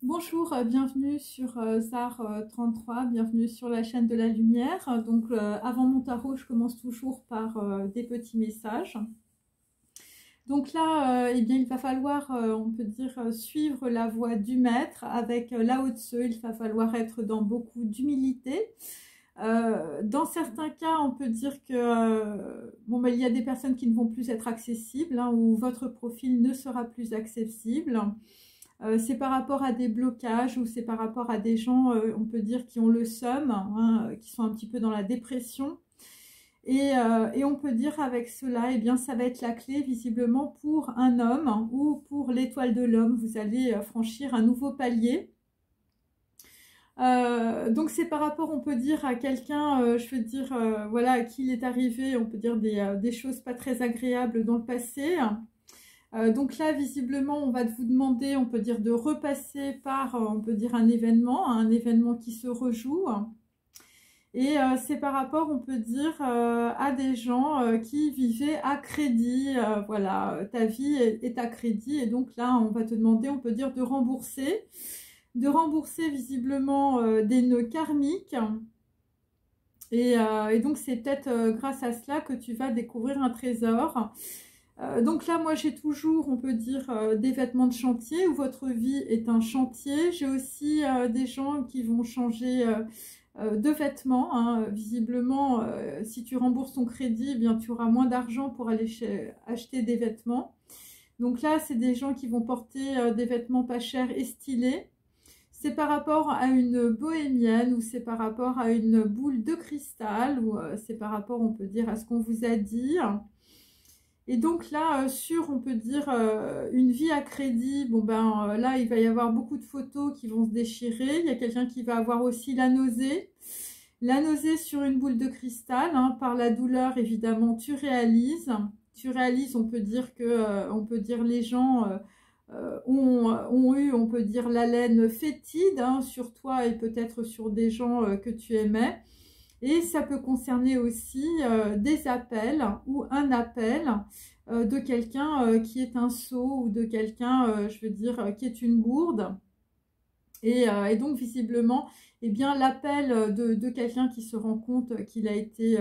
Bonjour, bienvenue sur ZAR 33, bienvenue sur la chaîne de la lumière. Donc avant mon tarot, je commence toujours par des petits messages. Donc là, eh bien, il va falloir, on peut dire, suivre la voie du maître avec Lao Tse. Il va falloir être dans beaucoup d'humilité. Dans certains cas, on peut dire que il y a des personnes qui ne vont plus être accessibles, hein, ou votre profil ne sera plus accessible. C'est par rapport à des blocages ou c'est par rapport à des gens, on peut dire, qui ont le seum, hein, qui sont un petit peu dans la dépression. Et on peut dire avec cela, eh bien, ça va être la clé visiblement pour un homme ou pour l'étoile de l'homme. Vous allez franchir un nouveau palier. Donc c'est par rapport, on peut dire, à quelqu'un, je veux dire, voilà, à qui il est arrivé, on peut dire, des choses pas très agréables dans le passé. Donc là, visiblement, on va vous demander, on peut dire, de repasser par, on peut dire, un événement qui se rejoue. Et c'est par rapport, on peut dire, à des gens qui vivaient à crédit. Voilà, ta vie est à crédit. Et donc là, on va te demander, on peut dire, de rembourser visiblement des nœuds karmiques. Et donc, c'est peut-être grâce à cela que tu vas découvrir un trésor. Donc là, moi, j'ai toujours, on peut dire, des vêtements de chantier où votre vie est un chantier. J'ai aussi des gens qui vont changer de vêtements, hein. Visiblement, si tu rembourses ton crédit, eh bien, tu auras moins d'argent pour aller acheter des vêtements. Donc là, c'est des gens qui vont porter des vêtements pas chers et stylés. C'est par rapport à une bohémienne ou c'est par rapport à une boule de cristal ou c'est par rapport, on peut dire, à ce qu'on vous a dit. Et donc là, on peut dire, une vie à crédit, là, il va y avoir beaucoup de photos qui vont se déchirer. Il y a quelqu'un qui va avoir aussi la nausée. La nausée sur une boule de cristal, hein, par la douleur, évidemment, tu réalises. On peut dire que, les gens ont eu, on peut dire, l'haleine fétide, hein, sur toi et peut-être sur des gens que tu aimais. Et ça peut concerner aussi des appels ou un appel de quelqu'un qui est un sot ou de quelqu'un, je veux dire, qui est une gourde. Et donc, visiblement, eh bien, l'appel de quelqu'un qui se rend compte qu'il a été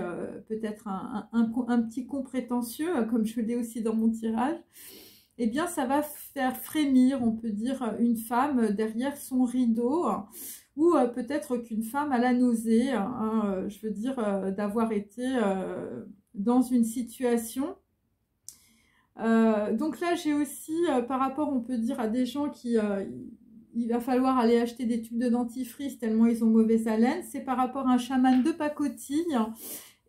peut-être un petit con prétentieux, comme je l'ai aussi dans mon tirage, eh bien, ça va faire frémir, on peut dire, une femme derrière son rideau, ou peut-être qu'une femme a la nausée, hein, je veux dire, d'avoir été dans une situation. Donc là, j'ai aussi, par rapport, on peut dire, à des gens qui... il va falloir aller acheter des tubes de dentifrice tellement ils ont mauvaise haleine. C'est par rapport à un chaman de pacotille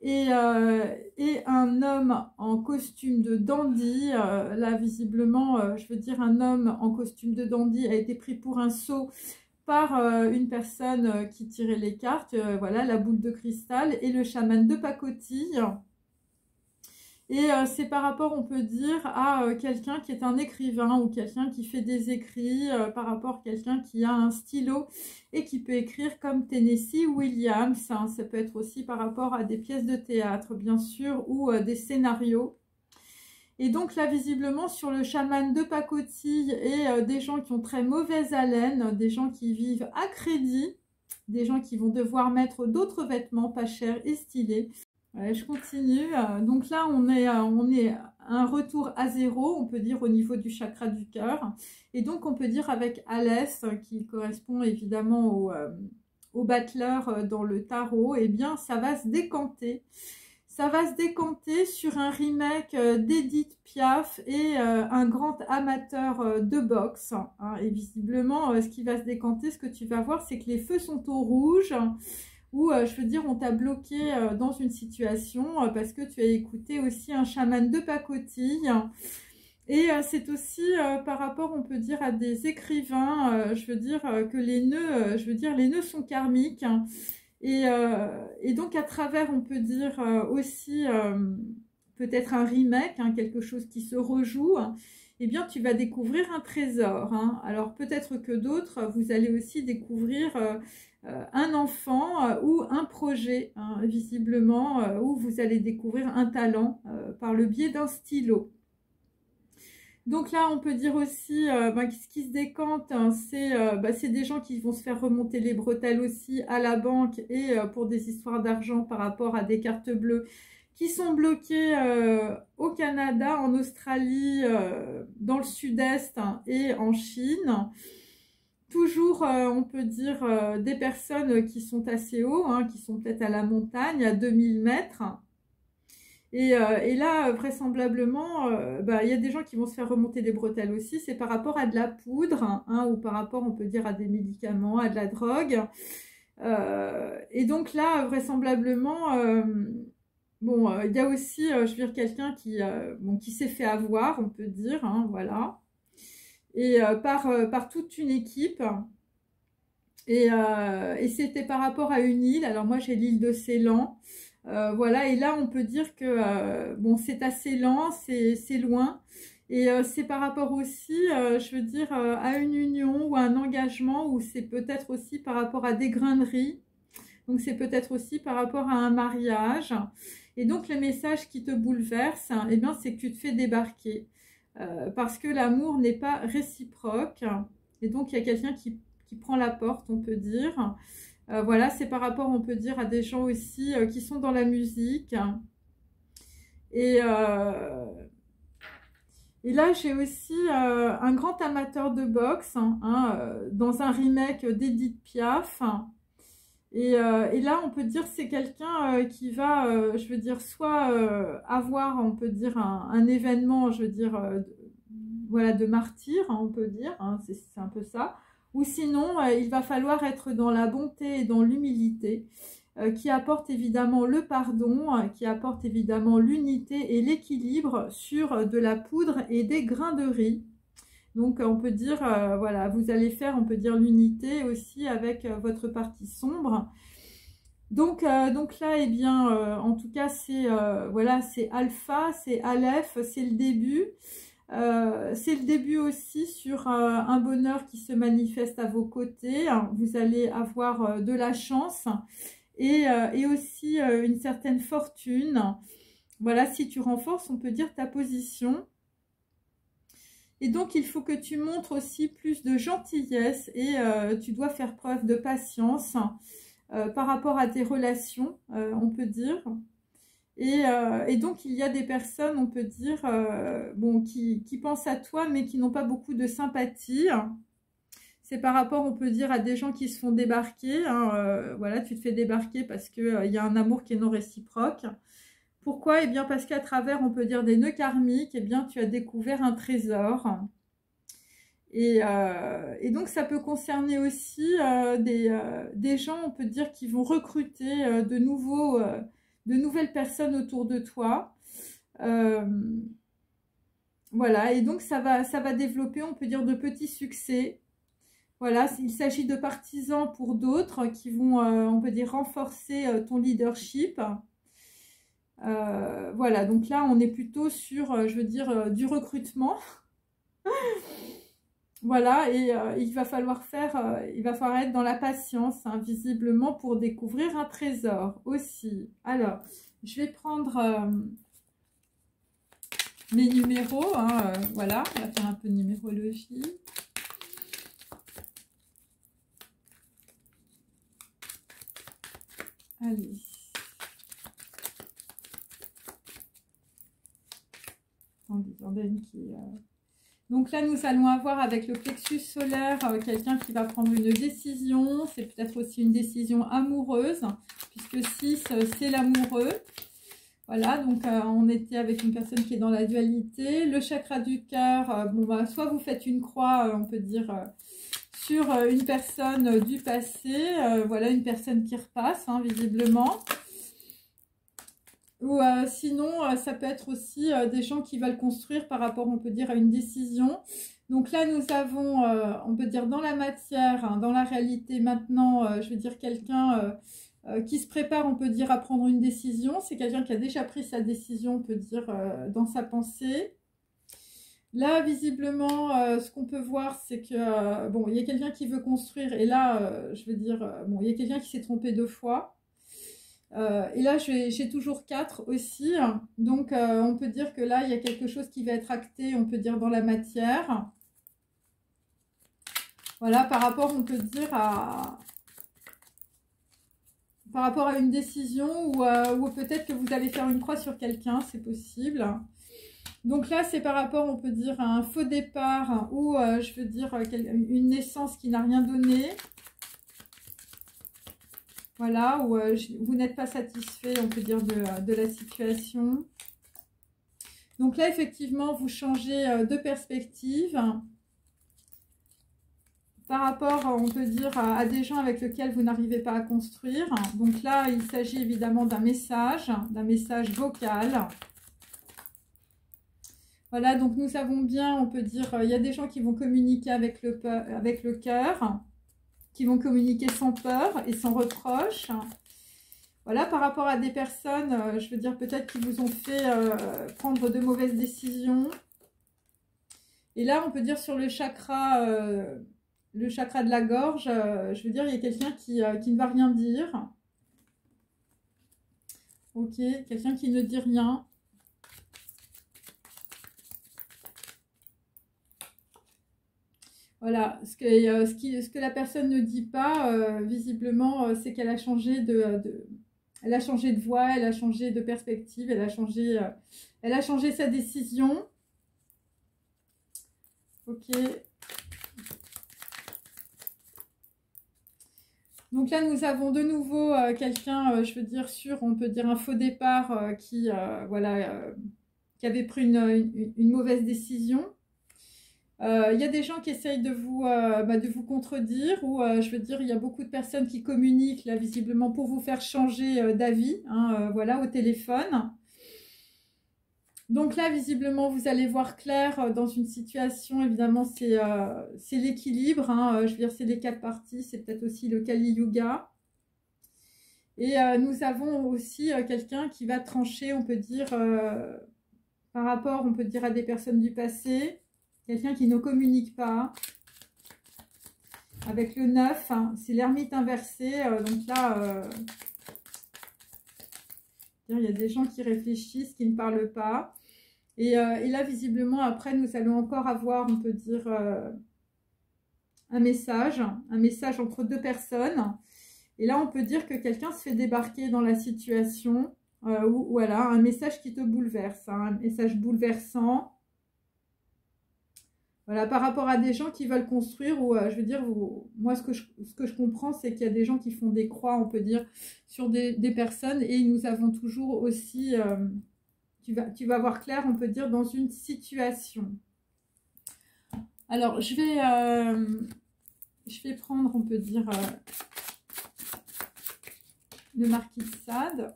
et un homme en costume de dandy. Là, visiblement, je veux dire, un homme en costume de dandy a été pris pour un sot par une personne qui tirait les cartes. Voilà, la boule de cristal et le chaman de pacotille. Et c'est par rapport, on peut dire, à quelqu'un qui est un écrivain ou quelqu'un qui fait des écrits, par rapport à quelqu'un qui a un stylo et qui peut écrire comme Tennessee Williams, hein. Ça peut être aussi par rapport à des pièces de théâtre, bien sûr, ou des scénarios. Et donc là, visiblement, sur le chaman de pacotille et des gens qui ont très mauvaise haleine, des gens qui vivent à crédit, des gens qui vont devoir mettre d'autres vêtements pas chers et stylés. Ouais, je continue. Donc là, on est un retour à zéro, on peut dire, au niveau du chakra du cœur. Et donc, on peut dire avec Alès, qui correspond évidemment au battleur dans le tarot, eh bien, ça va se décanter. Ça va se décanter sur un remake d'Edith Piaf et un grand amateur de boxe, hein. Et visiblement, ce qui va se décanter, ce que tu vas voir, c'est que les feux sont au rouge. Ou je veux dire, on t'a bloqué dans une situation parce que tu as écouté aussi un chaman de pacotille. Et c'est aussi par rapport, on peut dire, à des écrivains, je veux dire que les nœuds, les nœuds sont karmiques. Hein. Et donc à travers, on peut dire aussi peut-être un remake, hein, quelque chose qui se rejoue. Eh bien, tu vas découvrir un trésor, hein. Alors peut-être que d'autres, vous allez aussi découvrir un enfant ou un projet, hein, visiblement, où vous allez découvrir un talent par le biais d'un stylo. Donc là, on peut dire aussi, ce qui se décante, hein, c'est des gens qui vont se faire remonter les bretelles aussi à la banque et pour des histoires d'argent par rapport à des cartes bleues qui sont bloquées au Canada, en Australie, dans le sud-est, hein, et en Chine. Toujours, on peut dire, des personnes qui sont assez haut, hein, qui sont peut-être à la montagne, à 2000 mètres. Et là, vraisemblablement, il y a des gens qui vont se faire remonter des bretelles aussi. C'est par rapport à de la poudre, hein, ou par rapport, on peut dire, à des médicaments, à de la drogue. Et donc là, vraisemblablement, il y a aussi, je veux dire, quelqu'un qui s'est fait avoir, on peut dire, hein, voilà. Et par toute une équipe. Et c'était par rapport à une île. Alors moi, j'ai l'île de Ceylan. Voilà, et là on peut dire que c'est assez lent, c'est loin, et c'est par rapport aussi, je veux dire, à une union ou à un engagement, ou c'est peut-être aussi par rapport à des grains de riz, donc c'est peut-être aussi par rapport à un mariage. Et donc le message qui te bouleverse, hein, c'est que tu te fais débarquer, parce que l'amour n'est pas réciproque, et donc il y a quelqu'un qui prend la porte, on peut dire. Voilà, c'est par rapport, on peut dire, à des gens aussi qui sont dans la musique. Et là, j'ai aussi un grand amateur de boxe, hein, dans un remake d'Edith Piaf. Et là, on peut dire c'est quelqu'un qui va, je veux dire, soit avoir, on peut dire, un événement, je veux dire, voilà, de martyr, hein, on peut dire, hein, c'est un peu ça. Ou sinon, il va falloir être dans la bonté et dans l'humilité, qui apporte évidemment le pardon, qui apporte évidemment l'unité et l'équilibre sur de la poudre et des grains de riz. Donc, on peut dire, voilà, vous allez faire, on peut dire, l'unité aussi avec votre partie sombre. Donc là, en tout cas, voilà, c'est alpha, c'est aleph, c'est le début. C'est le début aussi sur un bonheur qui se manifeste à vos côtés. Vous allez avoir de la chance et aussi une certaine fortune. Voilà, si tu renforces, on peut dire, ta position. Et donc, il faut que tu montres aussi plus de gentillesse et tu dois faire preuve de patience par rapport à tes relations, on peut dire. Et donc, il y a des personnes, on peut dire, qui pensent à toi, mais qui n'ont pas beaucoup de sympathie. C'est par rapport, on peut dire, à des gens qui se font débarquer. Hein, voilà, tu te fais débarquer parce qu'il y a un amour qui est non réciproque. Pourquoi? Eh bien, parce qu'à travers, on peut dire, des nœuds karmiques, eh bien, tu as découvert un trésor. Et donc, ça peut concerner aussi des gens, on peut dire, qui vont recruter de nouvelles personnes autour de toi. Voilà, et donc ça va développer, on peut dire, de petits succès. Voilà, il s'agit de partisans pour d'autres qui vont, on peut dire, renforcer ton leadership. Voilà, donc là, on est plutôt sur, je veux dire, du recrutement. Voilà, et il va falloir être dans la patience, hein, visiblement, pour découvrir un trésor aussi. Alors, je vais prendre mes numéros, hein, voilà, on va faire un peu de numérologie. Allez. Donc là, nous allons avoir avec le plexus solaire quelqu'un qui va prendre une décision. C'est peut-être aussi une décision amoureuse, puisque 6, c'est l'amoureux. Voilà, donc on était avec une personne qui est dans la dualité. Le chakra du cœur, soit vous faites une croix, on peut dire, sur une personne du passé. Voilà, une personne qui repasse, hein, visiblement. Ou sinon, ça peut être aussi des gens qui veulent construire par rapport, on peut dire, à une décision. Donc là, nous avons, on peut dire, dans la matière, hein, dans la réalité maintenant, je veux dire, quelqu'un qui se prépare, on peut dire, à prendre une décision. C'est quelqu'un qui a déjà pris sa décision, on peut dire, dans sa pensée. Là, visiblement, ce qu'on peut voir, c'est que, il y a quelqu'un qui veut construire. Et là, je veux dire, il y a quelqu'un qui s'est trompé 2 fois. Et là, j'ai toujours 4 aussi. Donc, on peut dire que là, il y a quelque chose qui va être acté, on peut dire, dans la matière. Voilà, par rapport, on peut dire, par rapport à une décision ou peut-être que vous allez faire une croix sur quelqu'un, c'est possible. Donc là, c'est par rapport, on peut dire, à un faux départ ou, je veux dire, une naissance qui n'a rien donné. Voilà, où vous n'êtes pas satisfait, on peut dire, de la situation. Donc là, effectivement, vous changez de perspective par rapport, on peut dire, à des gens avec lesquels vous n'arrivez pas à construire. Donc là, il s'agit évidemment d'un message vocal. Voilà, donc nous savons bien, on peut dire, il y a des gens qui vont communiquer avec le cœur, qui vont communiquer sans peur et sans reproche. Voilà, par rapport à des personnes, je veux dire, peut-être qui vous ont fait prendre de mauvaises décisions. Et là, on peut dire sur le chakra de la gorge, je veux dire, il y a quelqu'un qui ne va rien dire. Ok, quelqu'un qui ne dit rien. Voilà, ce que la personne ne dit pas, visiblement, c'est qu'elle a changé elle a changé de voie, elle a changé de perspective, elle a changé sa décision. Ok. Donc là, nous avons de nouveau quelqu'un, je veux dire, on peut dire un faux départ voilà, qui avait pris une mauvaise décision. Il y a des gens qui essayent de vous contredire ou, je veux dire, il y a beaucoup de personnes qui communiquent, là, visiblement, pour vous faire changer d'avis, hein, voilà, au téléphone. Donc là, visiblement, vous allez voir clair dans une situation, évidemment, c'est l'équilibre, hein, je veux dire, c'est les 4 parties, c'est peut-être aussi le Kali Yuga. Et nous avons aussi quelqu'un qui va trancher, on peut dire, par rapport, on peut dire, à des personnes du passé, quelqu'un qui ne communique pas. Avec le 9, hein, c'est l'ermite inversé, donc là, il y a des gens qui réfléchissent, qui ne parlent pas. Et là, visiblement, après, nous allons encore avoir, on peut dire, un message entre 2 personnes. Et là, on peut dire que quelqu'un se fait débarquer dans la situation, ou voilà, un message qui te bouleverse, hein, un message bouleversant. Voilà, par rapport à des gens qui veulent construire, ou je veux dire, moi, ce que je comprends, c'est qu'il y a des gens qui font des croix, on peut dire, sur des personnes. Et nous avons toujours aussi... Tu vas voir clair, on peut dire, dans une situation. Alors, je vais prendre, on peut dire, le marquis de Sade.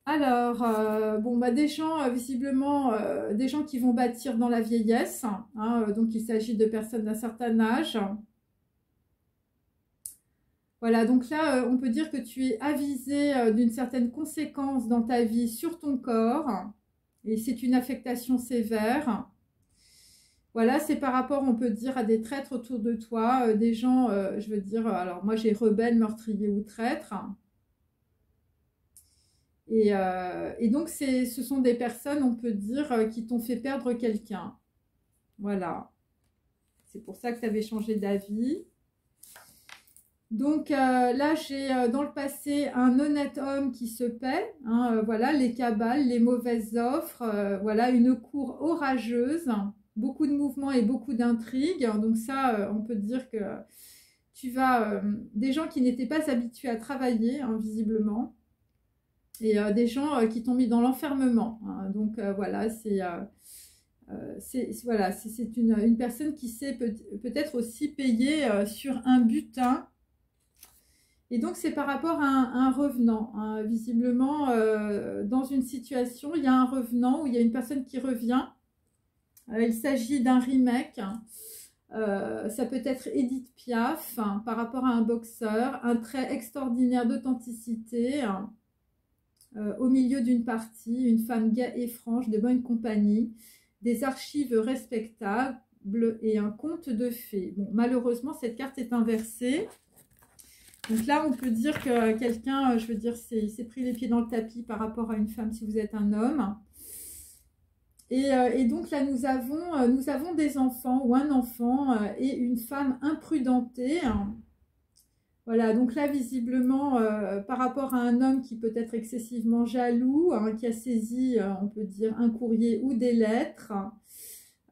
Alors, bon, bah, des gens, visiblement, des gens qui vont bâtir dans la vieillesse. Hein, donc, il s'agit de personnes d'un certain âge. Voilà, donc là, on peut dire que tu es avisé d'une certaine conséquence dans ta vie sur ton corps. Et c'est une affectation sévère. Voilà, c'est par rapport, on peut dire, à des traîtres autour de toi. Des gens, je veux dire, alors moi j'ai rebelle, meurtrier ou traître. Et donc, ce sont des personnes, on peut dire, qui t'ont fait perdre quelqu'un. Voilà. C'est pour ça que tu avais changé d'avis. Donc là, j'ai dans le passé un honnête homme qui se paie, hein, voilà, les cabales, les mauvaises offres, voilà, une cour orageuse, beaucoup de mouvements et beaucoup d'intrigues. Donc ça, on peut dire que tu vas... des gens qui n'étaient pas habitués à travailler, hein, visiblement, et des gens qui t'ont mis dans l'enfermement. Hein. Donc voilà, voilà, c'est une personne qui sait peut-être aussi payer sur un butin. Et donc, c'est par rapport à un revenant. Hein. Visiblement, dans une situation, il y a un revenant où il y a une personne qui revient. Il s'agit d'un remake. Ça peut être Edith Piaf, hein, par rapport à un boxeur. Un trait extraordinaire d'authenticité. Hein, au milieu d'une partie, une femme gaie et franche, de bonne compagnie. Des archives respectables et un conte de fées. Bon, malheureusement, cette carte est inversée. Donc là, on peut dire que quelqu'un, je veux dire, s'est pris les pieds dans le tapis par rapport à une femme si vous êtes un homme. Et donc là, nous avons des enfants ou un enfant et une femme imprudentée. Voilà, donc là, visiblement, par rapport à un homme qui peut être excessivement jaloux, hein, qui a saisi, on peut dire, un courrier ou des lettres.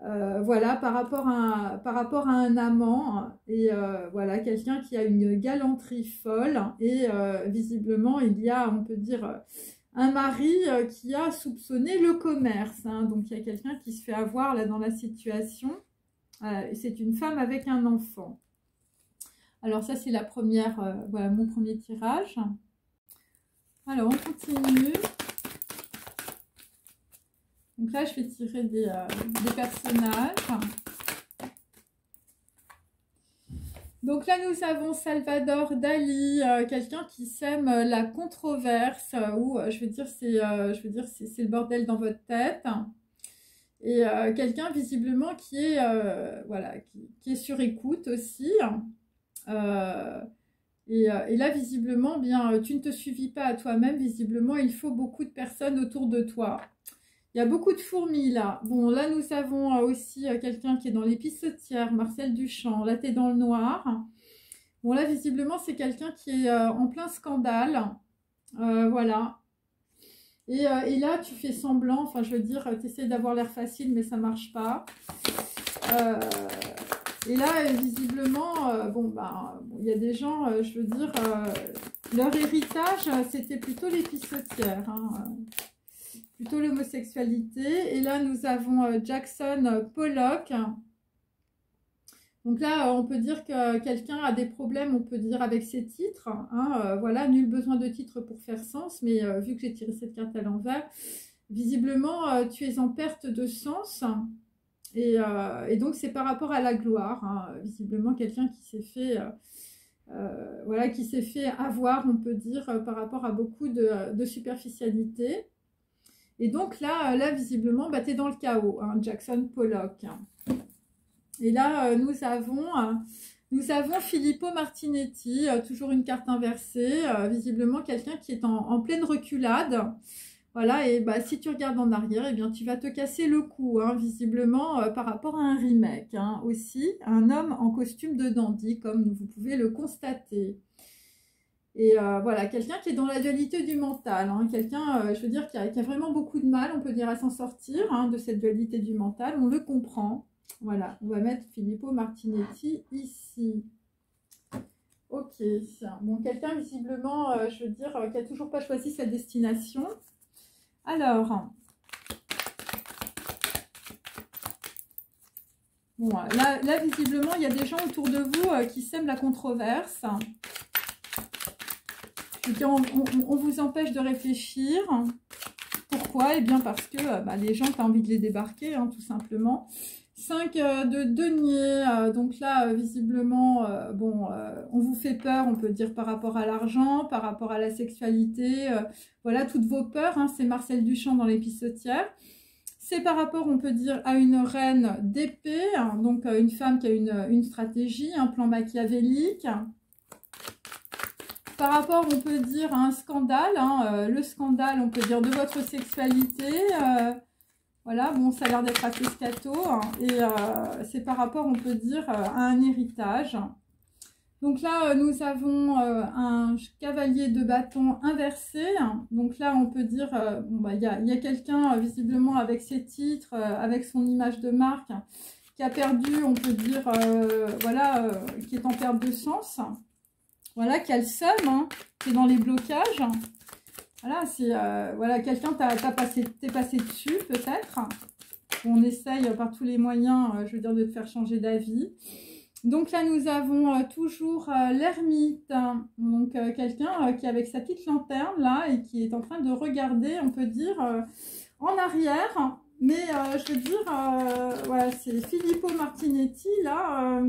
Voilà, par rapport à un amant, et voilà, quelqu'un qui a une galanterie folle, et visiblement, il y a, on peut dire, un mari qui a soupçonné le commerce. Hein, donc, il y a quelqu'un qui se fait avoir là dans la situation. C'est une femme avec un enfant. Alors ça, c'est la première, voilà, mon premier tirage. Alors, on continue. Donc là, je vais tirer des personnages. Donc là, nous avons Salvador Dali, quelqu'un qui sème la controverse, ou je veux dire, c'est le bordel dans votre tête. Et quelqu'un visiblement qui est, voilà, qui est sur écoute aussi. Et là, visiblement, bien, tu ne te suffis pas à toi-même. Visiblement, il faut beaucoup de personnes autour de toi. Il y a beaucoup de fourmis là. Bon, là, nous avons aussi quelqu'un qui est dans l'épissotière, Marcel Duchamp. Là, tu es dans le noir. Bon, là, visiblement, c'est quelqu'un qui est en plein scandale. Voilà. Et là, tu fais semblant. Enfin, je veux dire, tu essaies d'avoir l'air facile, mais ça ne marche pas. Et là, visiblement, bon, il y a des gens, je veux dire, leur héritage, c'était plutôt l'épissotière, hein, plutôt l'homosexualité. Et là, nous avons Jackson Pollock. Donc là, on peut dire que quelqu'un a des problèmes, on peut dire, avec ses titres. Hein, voilà, nul besoin de titre pour faire sens, mais vu que j'ai tiré cette carte à l'envers, visiblement, tu es en perte de sens. Et donc, c'est par rapport à la gloire. Hein, visiblement, quelqu'un qui s'est fait... voilà, qui s'est fait avoir, on peut dire, par rapport à beaucoup de superficialité. Et donc là visiblement, tu es dans le chaos, hein, Jackson Pollock. Et là, nous avons Filippo Martinetti, toujours une carte inversée, visiblement quelqu'un qui est en pleine reculade. Voilà, et si tu regardes en arrière, eh bien, tu vas te casser le cou, hein, visiblement, par rapport à un remake. Hein, aussi, un homme en costume de dandy, comme vous pouvez le constater. Et voilà, quelqu'un qui est dans la dualité du mental. Hein, quelqu'un, je veux dire, qui a vraiment beaucoup de mal, on peut dire, à s'en sortir hein, de cette dualité du mental. On le comprend. Voilà, on va mettre Filippo Martinetti ici. Ok. Bon, quelqu'un, visiblement, je veux dire, qui n'a toujours pas choisi sa destination. Alors, bon, là, visiblement, il y a des gens autour de vous qui sèment la controverse. On vous empêche de réfléchir. Pourquoi? Eh bien, parce que les gens, tu as envie de les débarquer, hein, tout simplement. 5 de denier. Donc là, visiblement, on vous fait peur, on peut dire, par rapport à l'argent, par rapport à la sexualité. Voilà, toutes vos peurs. Hein, c'est Marcel Duchamp dans l'épissotière. C'est par rapport, on peut dire, à une reine d'épée. Hein, donc, une femme qui a une stratégie, un plan machiavélique. Par rapport, on peut dire, à un scandale. Hein, le scandale, on peut dire, de votre sexualité. Voilà, bon, ça a l'air d'être assez scato. Hein, et c'est par rapport, on peut dire, à un héritage. Donc là, nous avons un cavalier de bâton inversé. Donc là, on peut dire, il y a quelqu'un, visiblement, avec ses titres, avec son image de marque, qui a perdu, on peut dire, voilà, qui est en perte de sens. Voilà, qui a le seum, hein, qui est dans les blocages. Voilà, c'est voilà, quelqu'un t'es passé dessus, peut-être. On essaye par tous les moyens, je veux dire, de te faire changer d'avis. Donc là, nous avons toujours l'ermite. Donc quelqu'un qui est avec sa petite lanterne, là, et qui est en train de regarder, on peut dire, en arrière. Mais je veux dire, voilà, c'est Filippo Martinetti, là...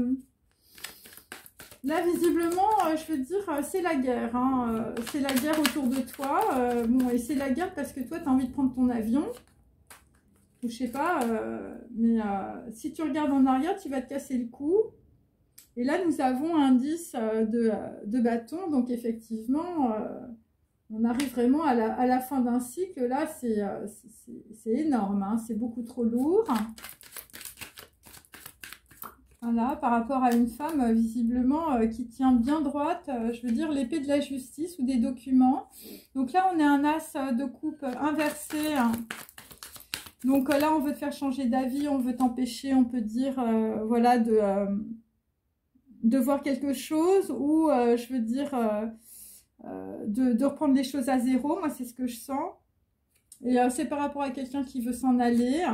Là, visiblement, je veux dire, c'est la guerre. Hein. C'est la guerre autour de toi. Bon, et c'est la guerre parce que toi, tu as envie de prendre ton avion. Ou je sais pas. Mais si tu regardes en arrière, tu vas te casser le cou. Et là, nous avons un 10 de bâton. Donc, effectivement, on arrive vraiment à la fin d'un cycle. Là, c'est énorme, hein, c'est beaucoup trop lourd. Voilà, par rapport à une femme, visiblement, qui tient bien droite, je veux dire, l'épée de la justice ou des documents. Donc là, on est un as de coupe inversé. Donc là, on veut te faire changer d'avis, on veut t'empêcher, on peut dire, voilà, de voir quelque chose ou, je veux dire, de reprendre les choses à zéro. Moi, c'est ce que je sens. Et c'est par rapport à quelqu'un qui veut s'en aller.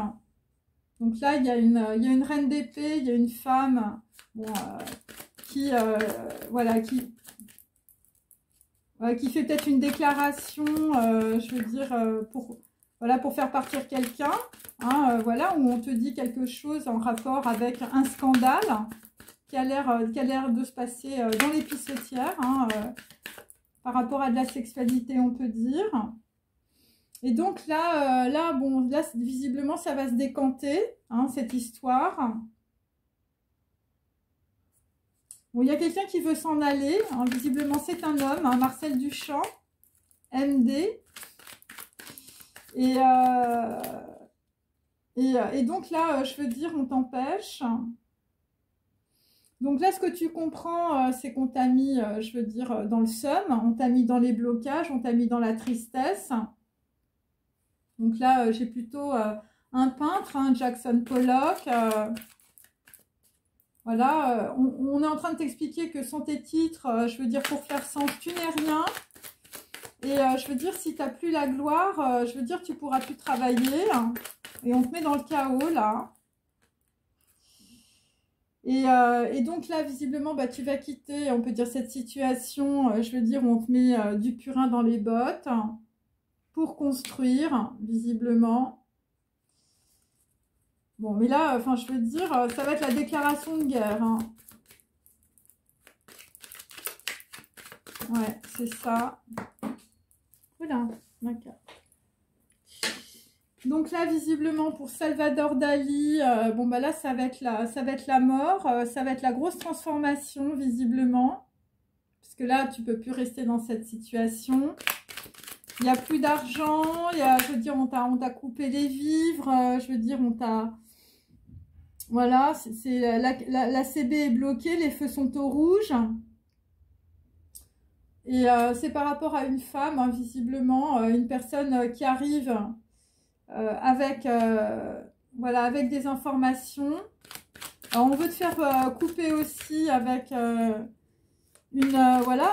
Donc là, il y a une reine d'épée, il y a une femme bon, qui, voilà, qui fait peut-être une déclaration, je veux dire, voilà, pour faire partir quelqu'un, hein, voilà, où on te dit quelque chose en rapport avec un scandale qui a l'air de se passer dans les pissotières, hein, par rapport à de la sexualité, on peut dire. Et donc là, bon, là, visiblement, ça va se décanter, hein, cette histoire. Bon, il y a quelqu'un qui veut s'en aller, hein, visiblement, c'est un homme, hein, Marcel Duchamp, MD. Et donc là, je veux dire, on t'empêche. Donc là, ce que tu comprends, c'est qu'on t'a mis, je veux dire, dans le seum, on t'a mis dans les blocages, on t'a mis dans la tristesse. Donc là, j'ai plutôt un peintre, hein, Jackson Pollock. Voilà, on est en train de t'expliquer que sans tes titres, je veux dire, pour faire sens, tu n'es rien. Et je veux dire, si tu n'as plus la gloire, je veux dire, tu ne pourras plus travailler. Et on te met dans le chaos, là. Et donc là, visiblement, bah, tu vas quitter, on peut dire, cette situation, je veux dire, où on te met du purin dans les bottes. Pour construire, visiblement. Bon, mais là, enfin, je veux dire, ça va être la déclaration de guerre. Hein. Ouais, c'est ça. Voilà, d'accord. Donc là, visiblement, pour Salvador Dali, bon, bah là, ça va être la mort. Ça va être la grosse transformation, visiblement. Parce que là, tu ne peux plus rester dans cette situation. Il n'y a plus d'argent, je veux dire, on t'a coupé les vivres, je veux dire, on t'a... Voilà, la CB est bloquée, les feux sont au rouge. Et c'est par rapport à une femme, hein, visiblement, une personne qui arrive avec, voilà, avec des informations. Alors, on veut te faire couper aussi avec, voilà,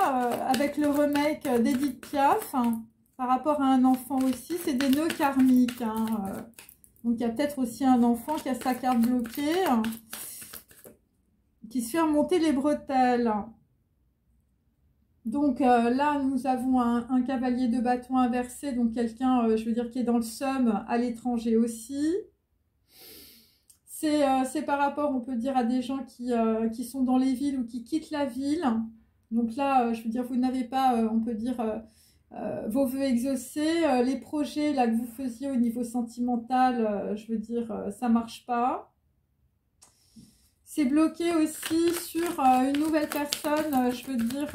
avec le remake d'Edith Piaf. Par rapport à un enfant aussi, c'est des nœuds karmiques. Hein. Donc, il y a peut-être aussi un enfant qui a sa carte bloquée, qui se fait remonter les bretelles. Donc, là, nous avons un cavalier de bâton inversé, donc quelqu'un, je veux dire, qui est dans le seum à l'étranger aussi. C'est par rapport, on peut dire, à des gens qui sont dans les villes ou qui quittent la ville. Donc là, je veux dire, vous n'avez pas, on peut dire... vos vœux exaucés, les projets là que vous faisiez au niveau sentimental, je veux dire, ça marche pas. C'est bloqué aussi sur une nouvelle personne, je veux dire,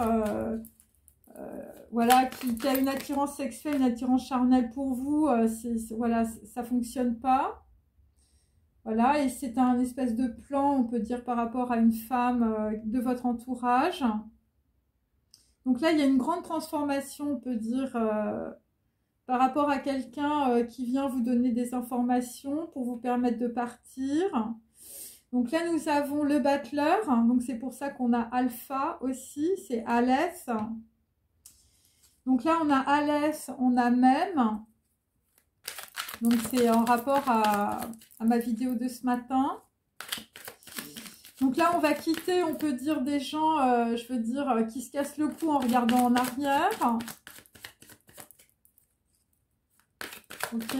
voilà, qui a une attirance sexuelle, une attirance charnelle pour vous. Voilà, ça fonctionne pas. Voilà, et c'est un espèce de plan, on peut dire, par rapport à une femme de votre entourage. Donc là, il y a une grande transformation, on peut dire, par rapport à quelqu'un qui vient vous donner des informations pour vous permettre de partir. Donc là, nous avons le battleur. Donc c'est pour ça qu'on a Alpha aussi, c'est Alès. Donc là, on a Alès, on a Même. Donc c'est en rapport à ma vidéo de ce matin. Donc là, on va quitter, on peut dire, des gens, je veux dire, qui se cassent le cou en regardant en arrière. Ok.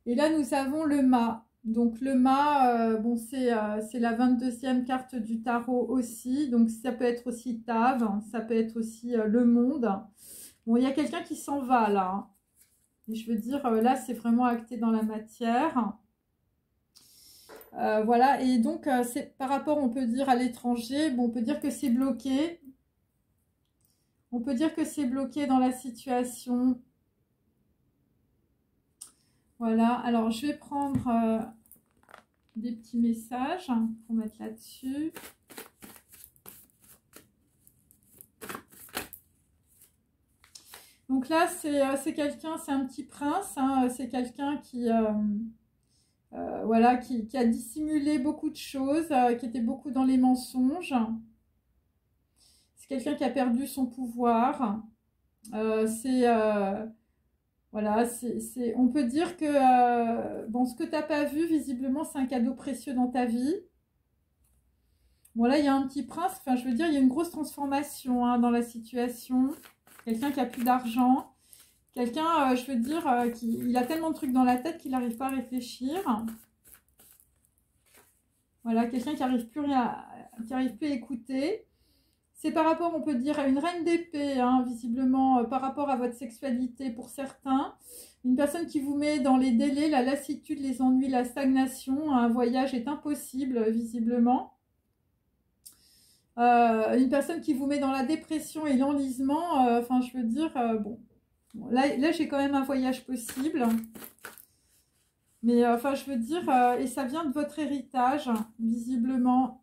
Et là, nous avons le mât. Donc le mât, bon, c'est la 22e carte du tarot aussi. Donc ça peut être aussi Tave, ça peut être aussi le monde. Bon, il y a quelqu'un qui s'en va là. Et je veux dire, là, c'est vraiment acté dans la matière. Voilà, et donc c'est par rapport, on peut dire, à l'étranger, bon, on peut dire que c'est bloqué. On peut dire que c'est bloqué dans la situation. Voilà, alors je vais prendre des petits messages pour mettre là-dessus. Donc là, c'est quelqu'un, c'est un petit prince, hein, c'est quelqu'un qui, voilà, qui a dissimulé beaucoup de choses, qui était beaucoup dans les mensonges. C'est quelqu'un qui a perdu son pouvoir. Voilà, on peut dire que bon, ce que tu n'as pas vu, visiblement, c'est un cadeau précieux dans ta vie. Bon, là, il y a un petit prince, enfin, je veux dire, il y a une grosse transformation hein, dans la situation. Quelqu'un qui a plus d'argent. Quelqu'un, je veux dire, il a tellement de trucs dans la tête qu'il n'arrive pas à réfléchir. Voilà, quelqu'un qui n'arrive plus à écouter. C'est par rapport, on peut dire, à une reine d'épée, hein, visiblement, par rapport à votre sexualité pour certains. Une personne qui vous met dans les délais, la lassitude, les ennuis, la stagnation. Un voyage est impossible, visiblement. Une personne qui vous met dans la dépression et l'enlisement. Enfin, je veux dire, bon. Là j'ai quand même un voyage possible. Mais, enfin, je veux dire, et ça vient de votre héritage, visiblement.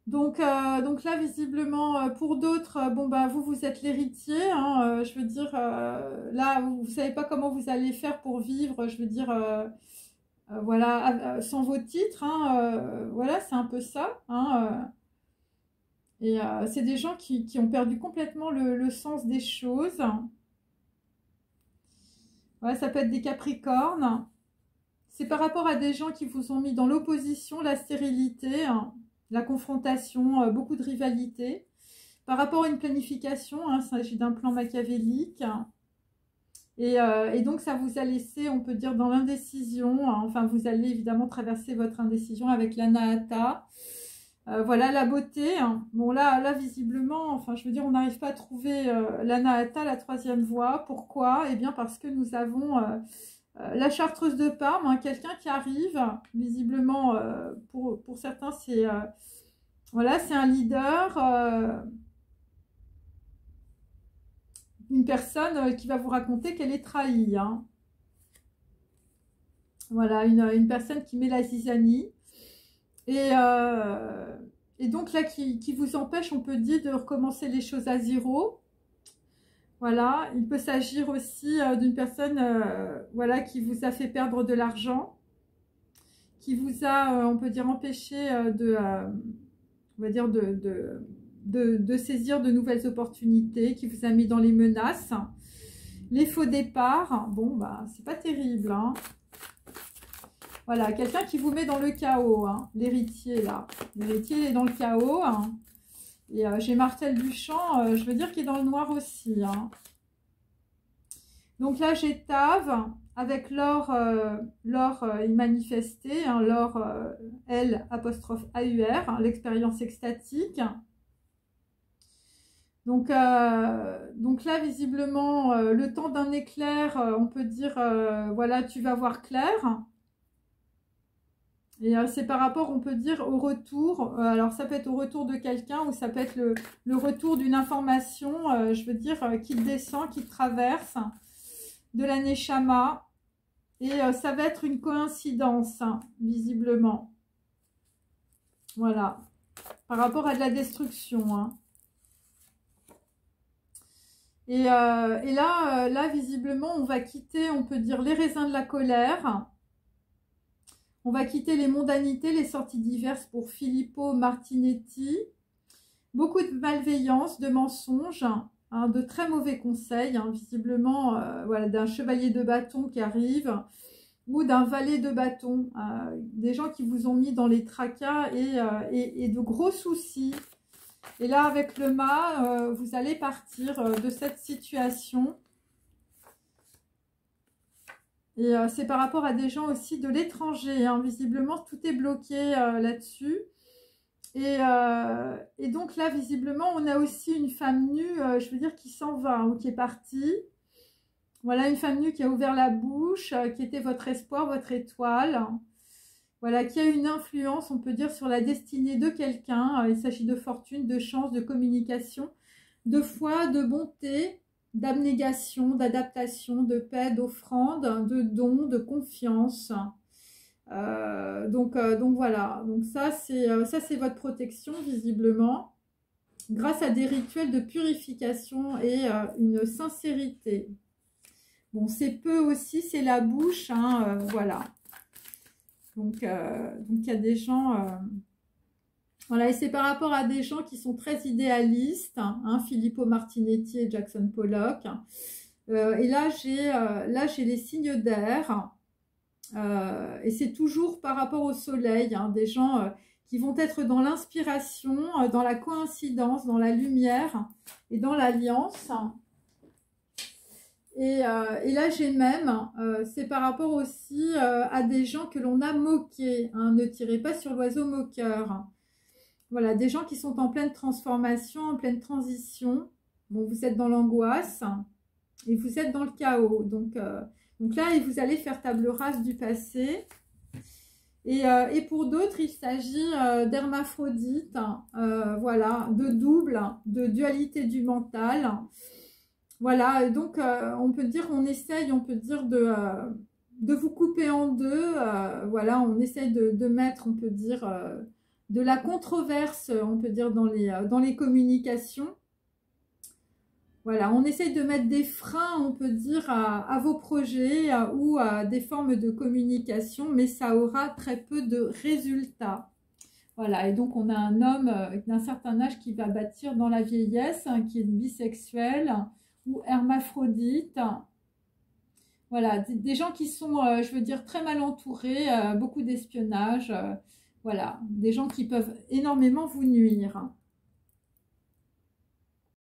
Donc là, visiblement, pour d'autres, bon, bah, vous êtes l'héritier. Hein, je veux dire, là, vous ne savez pas comment vous allez faire pour vivre, je veux dire, voilà, sans vos titres. Hein, voilà, c'est un peu ça. Hein, et c'est des gens qui ont perdu complètement le sens des choses. Ouais, ça peut être des capricornes. C'est par rapport à des gens qui vous ont mis dans l'opposition, la stérilité, hein, la confrontation, beaucoup de rivalité. Par rapport à une planification, hein, il s'agit d'un plan machiavélique. Et donc, ça vous a laissé, on peut dire, dans l'indécision. Hein, enfin, vous allez évidemment traverser votre indécision avec l'anahata. Voilà, la beauté. Hein. Bon, là, visiblement, enfin, je veux dire, on n'arrive pas à trouver l'anahata, la troisième voie. Pourquoi? Eh bien, parce que nous avons... la chartreuse de Parme, hein, quelqu'un qui arrive, visiblement, pour certains, c'est voilà, c'est un leader, une personne qui va vous raconter qu'elle est trahie. Hein. Voilà, une personne qui met la zizanie. Et donc là, qui vous empêche, on peut dire, de recommencer les choses à zéro. Voilà, il peut s'agir aussi d'une personne voilà, qui vous a fait perdre de l'argent, qui vous a, on peut dire, empêché on va dire de saisir de nouvelles opportunités, qui vous a mis dans les menaces. Les faux départs, bon, bah, c'est pas terrible. Hein. Voilà, quelqu'un qui vous met dans le chaos, hein, l'héritier, là. L'héritier est dans le chaos, hein. Et j'ai Martel Duchamp, je veux dire qu'il est dans le noir aussi. Hein. Donc là, j'ai Tave avec l'or immanifesté, hein, l'or L apostrophe AUR, hein, l'expérience extatique. Donc là, visiblement, le temps d'un éclair, on peut dire, voilà, tu vas voir clair. Et c'est par rapport, on peut dire, au retour. Alors, ça peut être au retour de quelqu'un ou ça peut être le retour d'une information, je veux dire, qui descend, qui traverse de la Neshama. Et ça va être une coïncidence, hein, visiblement. Voilà. Par rapport à de la destruction. Hein. Et là, visiblement, on va quitter, on peut dire, les raisins de la colère. On va quitter les mondanités, les sorties diverses pour Filippo Martinetti. Beaucoup de malveillance, de mensonges, hein, de très mauvais conseils, hein, visiblement, voilà, d'un chevalier de bâton qui arrive ou d'un valet de bâton. Des gens qui vous ont mis dans les tracas et de gros soucis. Et là, avec le mât, vous allez partir de cette situation. Et c'est par rapport à des gens aussi de l'étranger. Hein. Visiblement, tout est bloqué là-dessus. Et donc là, visiblement, on a aussi une femme nue, je veux dire, qui s'en va ou qui est partie. Voilà, une femme nue qui a ouvert la bouche, qui était votre espoir, votre étoile. Voilà, qui a une influence, on peut dire, sur la destinée de quelqu'un. Il s'agit de fortune, de chance, de communication, de foi, de bonté, d'abnégation, d'adaptation, de paix, d'offrande, de don, de confiance. Donc voilà, donc ça c'est votre protection visiblement, grâce à des rituels de purification et une sincérité. Bon, c'est peu aussi, c'est la bouche, hein, voilà. Donc il y a des gens... voilà, et c'est par rapport à des gens qui sont très idéalistes, hein, Filippo Martinetti et Jackson Pollock. Et là, j'ai les signes d'air. Et c'est toujours par rapport au soleil, hein, des gens qui vont être dans l'inspiration, dans la coïncidence, dans la lumière et dans l'alliance. Et là, j'ai même, c'est par rapport aussi à des gens que l'on a moqués. Hein, ne tirez pas sur l'oiseau moqueur. Voilà, des gens qui sont en pleine transformation, en pleine transition. Bon, vous êtes dans l'angoisse et vous êtes dans le chaos. Donc là, vous allez faire table rase du passé. Et pour d'autres, il s'agit d'hermaphrodites, voilà, de double, de dualité du mental. Voilà, donc on peut dire, on peut dire de vous couper en deux. Voilà, on essaye de mettre, on peut dire, de la controverse, on peut dire, dans les communications. Voilà, on essaye de mettre des freins, on peut dire, à vos projets ou à des formes de communication, mais ça aura très peu de résultats. Voilà, et donc on a un homme d'un certain âge qui va bâtir dans la vieillesse, hein, qui est bisexuel ou hermaphrodite. Voilà, des gens qui sont, je veux dire, très mal entourés, beaucoup d'espionnage. Voilà, des gens qui peuvent énormément vous nuire.